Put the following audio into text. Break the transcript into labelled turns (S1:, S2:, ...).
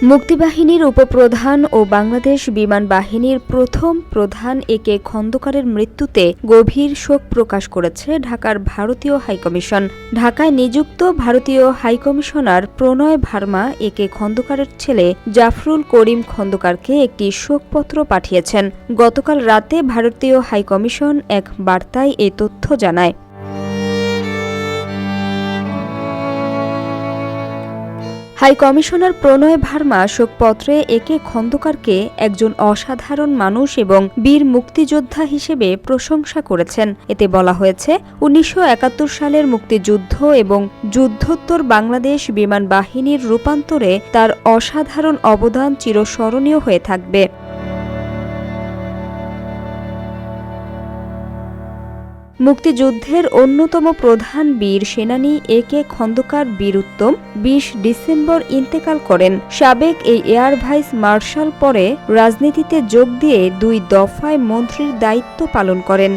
S1: মুক্তিবাহিনীর উপপ্রধান ও বাংলাদেশ বিমান বাহিনীর প্রথম প্রধান একে খন্দকারের মৃত্যুতে গভীর শোক প্রকাশ করেছে ঢাকার ভারতীয় হাইকমিশন। ঢাকায় নিযুক্ত ভারতীয় হাইকমিশনার প্রণয় ভার্মা একে খন্দকারের ছেলে জাফরুল করিম খন্দকারকে একটি শোকপত্র পাঠিয়েছেন। গতকাল রাতে ভারতীয় হাইকমিশন এক বার্তায় এ তথ্য জানায়। হাইকমিশনার প্রণয় ভার্মা শোকপত্রে একে খন্দকারকে একজন অসাধারণ মানুষ এবং বীর মুক্তিযোদ্ধা হিসেবে প্রশংসা করেছেন। এতে বলা হয়েছে, ১৯৭১ সালের মুক্তিযুদ্ধ এবং যুদ্ধোত্তর বাংলাদেশ বিমান বাহিনীর রূপান্তরে তার অসাধারণ অবদান চিরস্মরণীয় হয়ে থাকবে। মুক্তিযুদ্ধের অন্যতম প্রধান বীর সেনানী একে খন্দকার বীরউত্তম ২০ ডিসেম্বর ইন্তেকাল করেন। সাবেক এই এয়ার ভাইস মার্শাল পরে রাজনীতিতে যোগ দিয়ে ২ দফায় মন্ত্রীর দায়িত্ব পালন করেন।